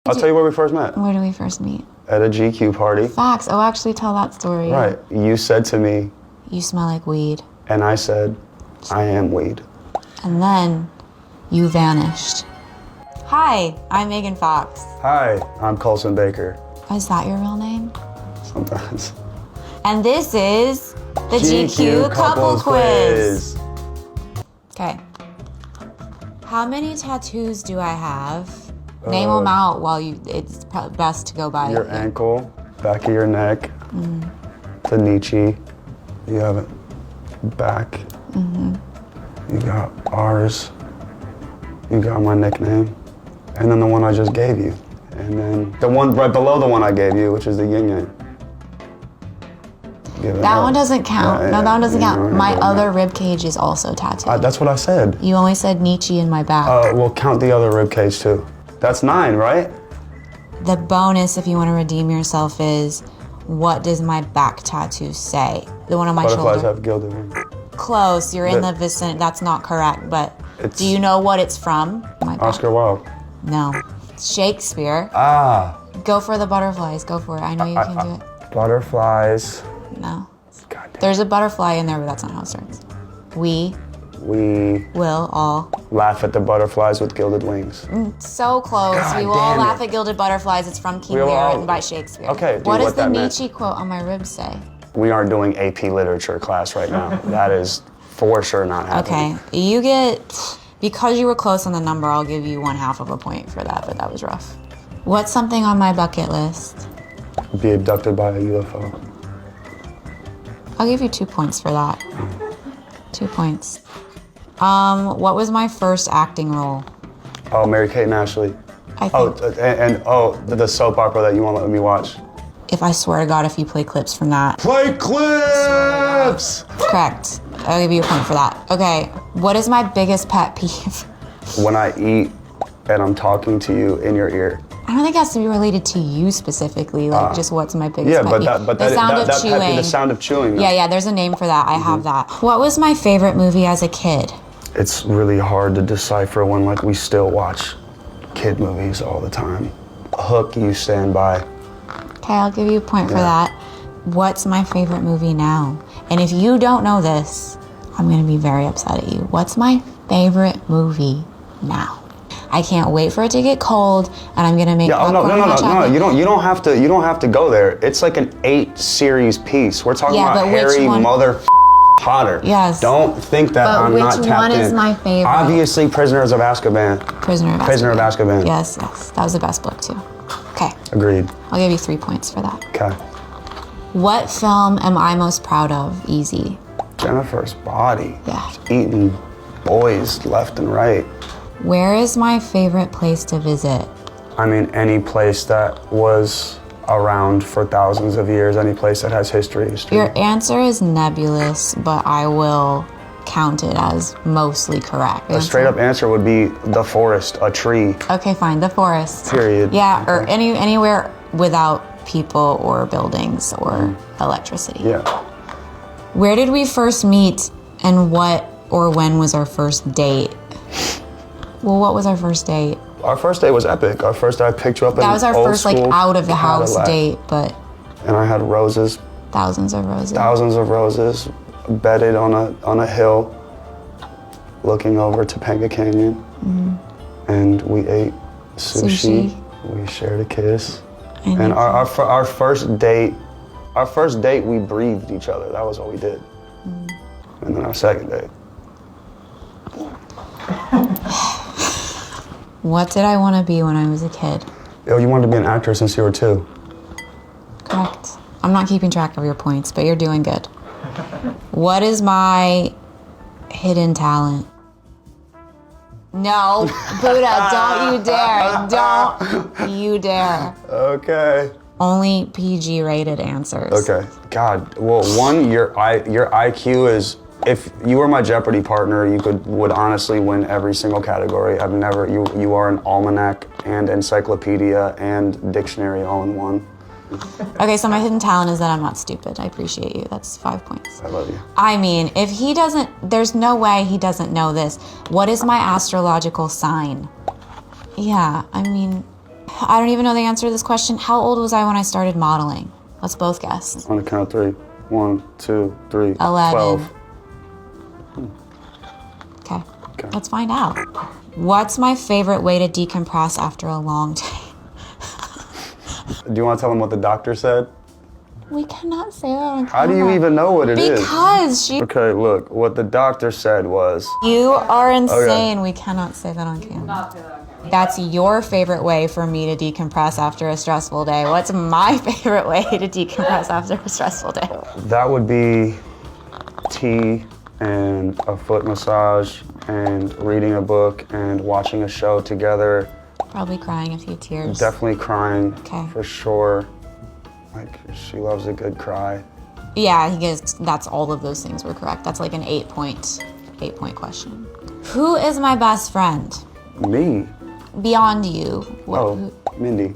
I'll tell you where we first met. Where did we first meet? At a GQ party. Facts. Oh, actually tell that story. Right. You said to me, you smell like weed. and I said, I am weed. And then you vanished. Hi, I'm Megan Fox. Hi, I'm Colson Baker. Is that your real name? Sometimes. And this is the GQ Couple Quiz. Okay. How many tattoos do I have? Name them out while it's best to go by. Your ankle, back of your neck, the Nietzsche. You have it back. You got ours. You got my nickname. And then the one I just gave you. And then the one right below the one I gave you, which is the yin yang. That one doesn't count. No, that one doesn't count. My other rib cage is also tattooed. That's what I said. You only said Nietzsche in my back. We'll count the other rib cage too. That's 9, right? The bonus, if you want to redeem yourself, is what does my back tattoo say? The one on my Butterflies shoulder. have gilded wings. Close. You're in the vicinity. That's not correct, but do you know what it's from? My back. Oscar Wilde. No. Shakespeare. Ah. Go for the butterflies. Go for it. I know you can do it. Butterflies. No. God damn. There's a butterfly in there, but that's not how it starts. We will all laugh at the butterflies with gilded wings. So close. God we will all damn laugh it. at gilded butterflies. It's from King Lear, written by Shakespeare. Okay, What does what the that meant. Nietzsche quote on my ribs say? We aren't doing AP literature class right now. That is for sure not happening. Okay, you get, because you were close on the number, I'll give you 1/2 of a point for that, but that was rough. What's something on my bucket list? Be abducted by a UFO. I'll give you 2 points for that. 2 points. What was my first acting role? Oh, Mary-Kate and Ashley. I think, The soap opera that you won't let me watch. if I swear to God, if you play clips from that. Play clips! Correct. I'll give you a point for that. Okay, what is my biggest pet peeve? When I eat and I'm talking to you in your ear. I don't think it has to be related to you specifically, like just what's my biggest pet peeve. But the sound of chewing. The sound of chewing. Yeah, there's a name for that. I have that. What was my favorite movie as a kid? It's really hard to decipher when we still watch kid movies all the time. Hook, You Stand By. Okay, I'll give you a point for that. What's my favorite movie now? And if you don't know this, I'm gonna be very upset at you. What's my favorite movie now? I can't wait for it to get cold, and I'm gonna make popcorn and hot chocolate. You don't have to go there. It's like an 8-series piece. We're talking about but which Harry one? Mother Potter. Yes. Don't think that I'm not tapped in. Which one is my favorite? Obviously, Prisoners of Azkaban. Prisoner of Azkaban. Yes, that was the best book too. Okay, Agreed. I'll give you 3 points for that. Okay. What film am I most proud of? Easy. Jennifer's Body. Yeah. Just eating boys left and right. Where is my favorite place to visit? I mean, any place that was around for thousands of years, any place that has history. Your answer is nebulous, but I will count it as mostly correct. A straight up answer would be the forest, a tree. Okay, fine, the forest. Period. Yeah, or anywhere without people or buildings or electricity. Yeah. Where did we first meet, and what or when was our first date? Well, what was our first date? Our first date was epic. Our first day I picked you up in That was our old first school out of the house Cadillac. date, but And I had roses, thousands of roses. thousands of roses, bedded on a hill, looking over Topanga Canyon. And we ate sushi. We shared a kiss. And our first date, we breathed each other. That was what we did. And then our second date. What did I want to be when I was a kid? Yo, you wanted to be an actor since you were 2. Correct. I'm not keeping track of your points, but you're doing good. What is my hidden talent? No, Buddha, don't you dare. Don't you dare. Okay. Only PG rated answers. Okay. God. Well, one, your IQ is. If you were my Jeopardy partner, you would honestly win every single category. You are an almanac and encyclopedia and dictionary all in one. Okay, so my hidden talent is that I'm not stupid. I appreciate you. That's 5 points. I love you. I mean, if he doesn't, there's no way he doesn't know this. What is my astrological sign? Yeah, I mean, I don't even know the answer to this question. How old was I when I started modeling? Let's both guess. On the count of 3. 1, 2, 3. 11. 12. Okay. Let's find out. What's my favorite way to decompress after a long day? Do you want to tell them what the doctor said? We cannot say that on camera. How do you even know what it is? Because she... Okay, look, what the doctor said was... You are insane. Okay. We cannot say that on camera. That's your favorite way for me to decompress after a stressful day. What's my favorite way to decompress after a stressful day? That would be tea and a foot massage and reading a book and watching a show together. Probably crying a few tears. Definitely crying, Okay. for sure. Like, she loves a good cry. Yeah, he gets, that's all of those things were correct. That's like an 8-point question. Who is my best friend? Me? Beyond you. Mindy.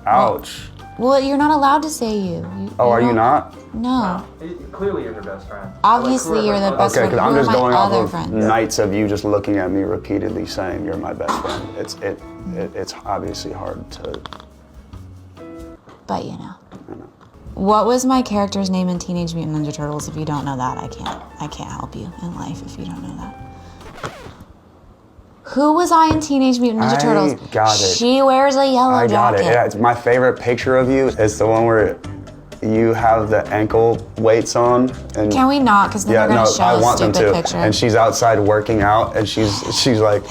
Ouch. Well, you're not allowed to say you. Are you not? No. Clearly you're her best friend. Obviously, you're the best Okay, friend. because I'm Who are just my going off other of friends? nights of you just looking at me repeatedly saying you're my best friend. It's obviously hard to... But you know. What was my character's name in Teenage Mutant Ninja Turtles? If you don't know that, I can't help you in life if you don't know that. Who was I in Teenage Mutant Ninja Turtles? Got it. She wears a yellow I got jacket. it. Yeah, it's my favorite picture of you is the one where you have the ankle weights on. And Can we not? Because then yeah, they're no, gonna show I a want them stupid to. picture. And she's outside working out, and she's like,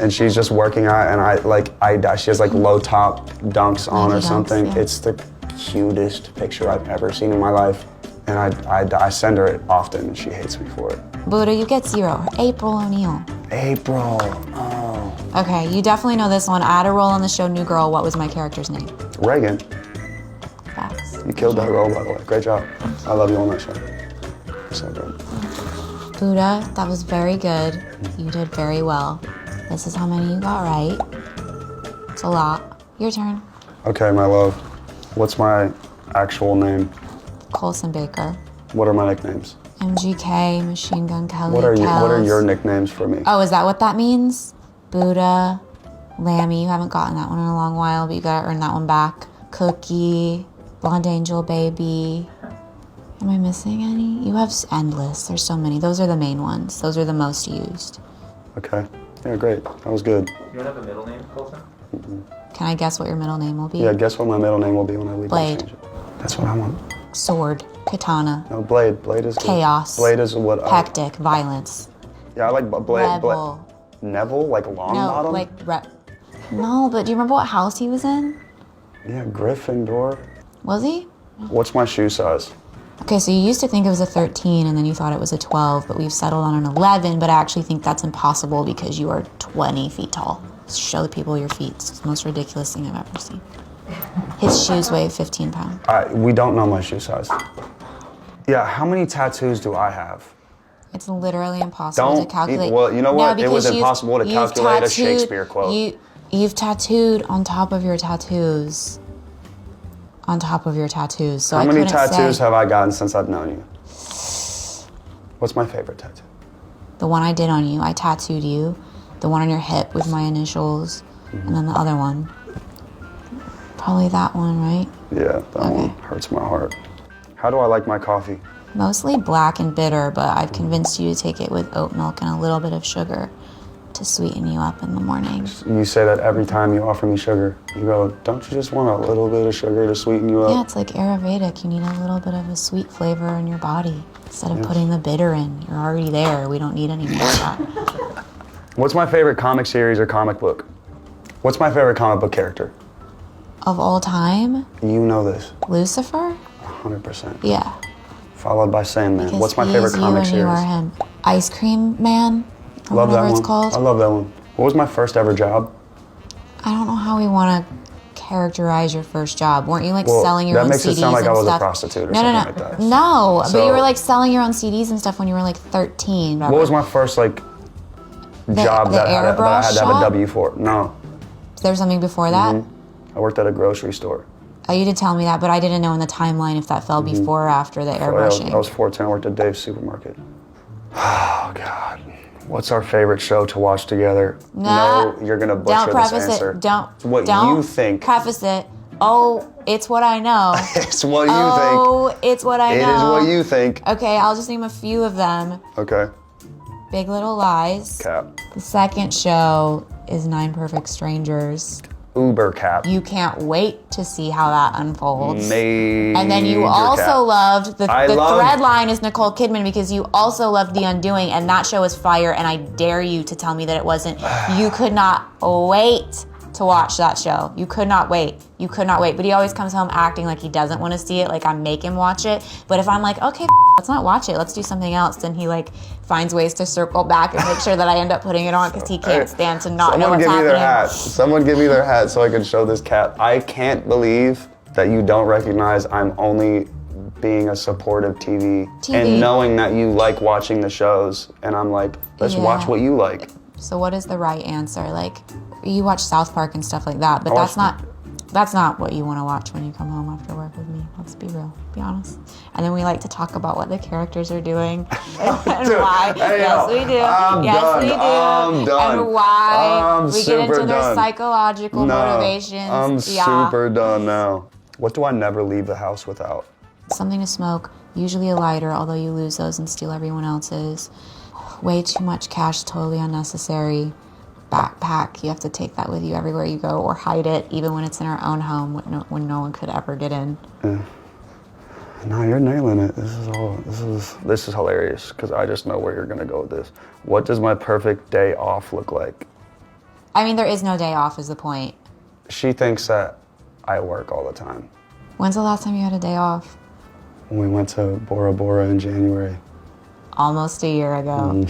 and she's just working out, and she has like low top dunks on Nike or dunks, something. yeah. It's the cutest picture I've ever seen in my life, and I send her it often, and she hates me for it. Buddha, you get 0. April O'Neil. April. Oh. Okay, you definitely know this one. I had a role on the show New Girl. What was my character's name? Reagan. Facts. You killed that role, by the way. Great job. I love you on that show. So good. Buddha, that was very good. You did very well. This is how many you got right. It's a lot. Your turn. Okay, my love. What's my actual name? Colson Baker. What are my nicknames? MGK, Machine Gun Kelly. What are Kells. your nicknames for me? Oh, is that what that means? Buddha, Lammy. You haven't gotten that one in a long while, but you gotta earn that one back. Cookie, Blonde Angel Baby. Am I missing any? You have endless. There's so many. Those are the main ones. Those are the most used. Okay. Yeah, great. That was good. You don't have a middle name, Colson? Can I guess what your middle name will be? Yeah, guess what my middle name will be when I leave. Blade. Change it. That's what I want. Sword, Katana, No, Blade. Blade is good. Chaos. Blade is what I... Hectic, Violence, Yeah, I like Blade. Rebel. Neville? Like long No, bottom? like no, but do you remember what house he was in? Yeah, Gryffindor. Was he? What's my shoe size? Okay, so you used to think it was a 13 and then you thought it was a 12, but we've settled on an 11, but I actually think that's impossible because you are 20 feet tall. Show the people your feet. It's the most ridiculous thing I've ever seen. His shoes weigh 15 pounds. We don't know my shoe size. Yeah, how many tattoos do I have? It's literally impossible to calculate. Well, you know what? It was because impossible to you've calculate a tattooed- Shakespeare quote. You've tattooed on top of your tattoos. On top of your tattoos. So How I many couldn't tattoos say. have I gotten since I've known you? What's my favorite tattoo? The one I did on you, I tattooed you. The one on your hip with my initials. And then the other one. Probably that one, right? Yeah, that one hurts my heart. How do I like my coffee? Mostly black and bitter, but I've convinced you to take it with oat milk and a little bit of sugar to sweeten you up in the morning. You say that every time you offer me sugar. You go, don't you just want a little bit of sugar to sweeten you up? Yeah, it's like Ayurvedic. You need a little bit of a sweet flavor in your body. Instead of putting the bitter in, you're already there. We don't need any more of that. What's my favorite comic series or comic book? What's my favorite comic book character? Of all time, You know this, Lucifer? 100%. Yeah. Followed by Sandman. Because What's my he favorite is you comic and you are series? him. Ice Cream Man? Or Love that whatever one. it's called. I love that one. What was my first ever job? I don't know how we want to characterize your first job. Weren't you like Well, selling your that own makes CDs it sound like and I was a stuff? prostitute or no, something no, like that. No, but So- you were like selling your own CDs and stuff when you were like 13. What was my first job the that I had to airbrush have a shop? W for? No, There was something before that? I worked at a grocery store. Oh, you did tell me that, but I didn't know in the timeline if that fell before or after the airbrushing. I was 14. I worked at Dave's Supermarket. Oh God, What's our favorite show to watch together? No, you're gonna butcher don't this preface answer. it. Don't. It's what don't you think. Preface it. Oh, it's what I know. It's what you think. Oh, it's what I know. It is what you think. Okay, I'll just name a few of them. Okay. Big Little Lies. Cap. The second show is Nine Perfect Strangers. Uber cap. You can't wait to see how that unfolds. Major And then you also cap. loved the loved- thread line is Nicole Kidman because you also loved The Undoing, and that show is fire. And I dare you to tell me that it wasn't. You could not wait to watch that show. You could not wait. You could not wait. But he always comes home acting like he doesn't want to see it, like I make him watch it. But if I'm like, okay, let's not watch it, let's do something else, then he like finds ways to circle back and make sure that I end up putting it on because he can't stand to not know Someone what's give me happening. their hat. Someone give me their hat so I can show this cat. I can't believe that you don't recognize I'm only being a supportive TV. And knowing that you like watching the shows. And I'm like, let's watch Yeah. what you like. So what is the right answer? Like, you watch South Park and stuff like that, but I that's watch- not what you want to watch when you come home after work with me. Let's be real, be honest. And then we like to talk about what the characters are doing and Dude, why. hey, Yes, yo, we do. I'm Yes, done. we do. I'm done. And why I'm we get super into their done. psychological motivations. I'm Yeah. super done now. What do I never leave the house without? Something to smoke, usually a lighter, although you lose those and steal everyone else's. Way too much cash, totally unnecessary. Backpack, you have to take that with you everywhere you go, or hide it, even when it's in our own home when no one could ever get in. No, you're nailing it. This is hilarious because I just know where you're gonna go with this. What does my perfect day off look like? I mean, there is no day off is the point. She thinks that I work all the time. When's the last time you had a day off? When we went to Bora Bora in January. Almost a year ago.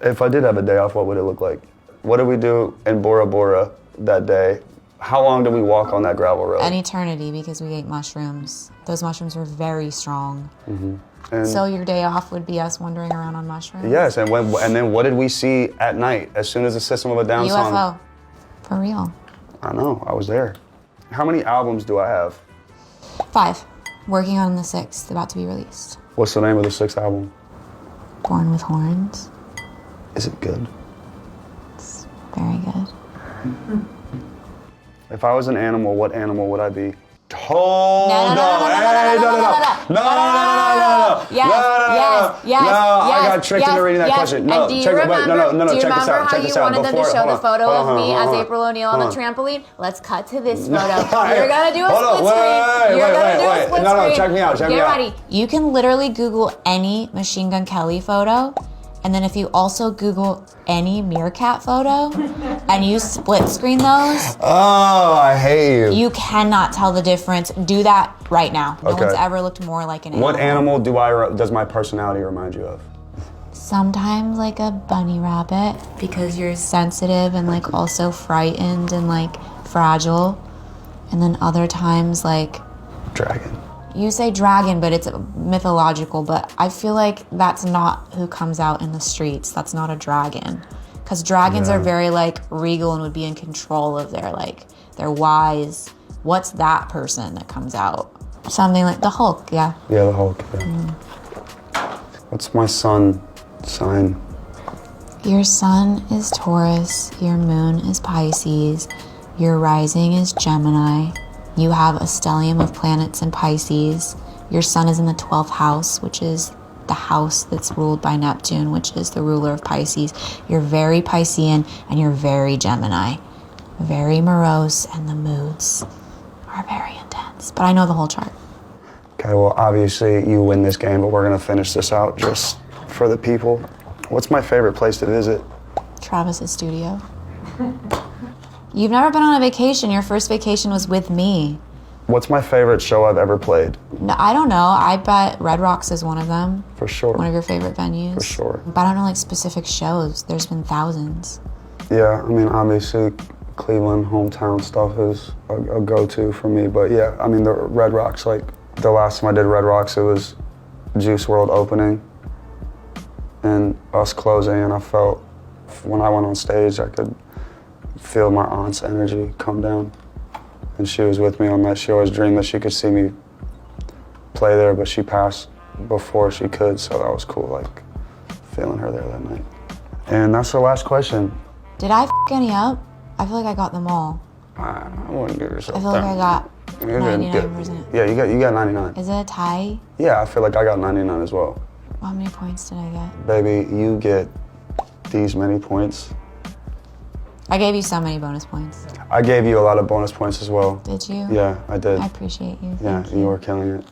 If I did have a day off, what would it look like? What did we do in Bora Bora that day? How long did we walk on that gravel road? An eternity because we ate mushrooms. Those mushrooms were very strong. And So your day off would be us wandering around on mushrooms? yes, and then what did we see at night as soon as the System of a Down song? UFO. For real. I know, I was there. How many albums do I have? 5. Working on the 6th, about to be released. What's the name of the 6th album? Born with Horns. Is it good? It's very good. If I was an animal, what animal would I be? Hold No, no, no, on. no, no, no, Hey, no, no, no, no. Yes, No, yes, yes, no, I yes, got tricked yes, into reading that yes. question. And No, do you check it. remember, No, do you check this remember out. how Check you this out. wanted them to Before- show hold the on, photo hold of on, me hold as on, April O'Neil on the hold on. trampoline? Let's cut to this photo. You're gonna do a Hold on, split screen. You're gonna do a wait. split No, screen. check me out, check me Get out. ready. You can literally Google any Machine Gun Kelly photo. And then if you also Google any meerkat photo and you split screen those, Oh, I hate you. you cannot tell the difference. Do that right now. No Okay. one's ever looked more like an animal. What animal does my personality remind you of? Sometimes like a bunny rabbit because you're sensitive and like also frightened and like fragile. And then other times like Dragon. you say dragon, but it's mythological, but I feel like that's not who comes out in the streets. That's not a dragon. Because dragons are very like regal and would be in control of they're wise. What's that person that comes out? Something like the Hulk, yeah. Yeah, the Hulk. Yeah. What's my sun sign? Your sun is Taurus, your moon is Pisces, your rising is Gemini. You have a stellium of planets in Pisces. Your sun is in the 12th house, which is the house that's ruled by Neptune, which is the ruler of Pisces. You're very Piscean and you're very Gemini. Very morose, and the moods are very intense. But I know the whole chart. Okay, well, obviously you win this game, but we're gonna finish this out just for the people. What's my favorite place to visit? Travis's studio. You've never been on a vacation. Your first vacation was with me. What's my favorite show I've ever played? No, I don't know. I bet Red Rocks is one of them. For sure. One of your favorite venues. For sure. But I don't know like specific shows. There's been thousands. Yeah, I mean, obviously Cleveland hometown stuff is a go-to for me, but yeah, I mean, the Red Rocks, like the last time I did Red Rocks, it was Juice WRLD opening and us closing, and I felt when I went on stage, I could feel my aunt's energy come down. And she was with me on that. She always dreamed that she could see me play there, but she passed before she could, so that was cool, like feeling her there that night. And that's our last question. Did I f any up? I feel like I got them all. I wouldn't give yourself I feel like I got You didn't get- 99%. Yeah, you got 99. Is it a tie? Yeah, I feel like I got 99 as well. How many points did I get? Baby, you get these many points. I gave you so many bonus points. I gave you a lot of bonus points as well. Did you? Yeah, I did. I appreciate you. Yeah, Thank you were killing it.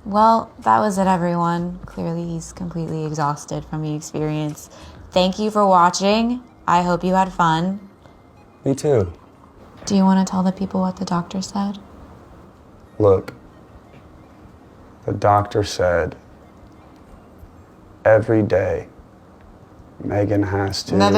Well, that was it, everyone. Clearly, he's completely exhausted from the experience. Thank you for watching. I hope you had fun. Me too. Do you want to tell the people what the doctor said? Look, the doctor said every day Megan has to. No.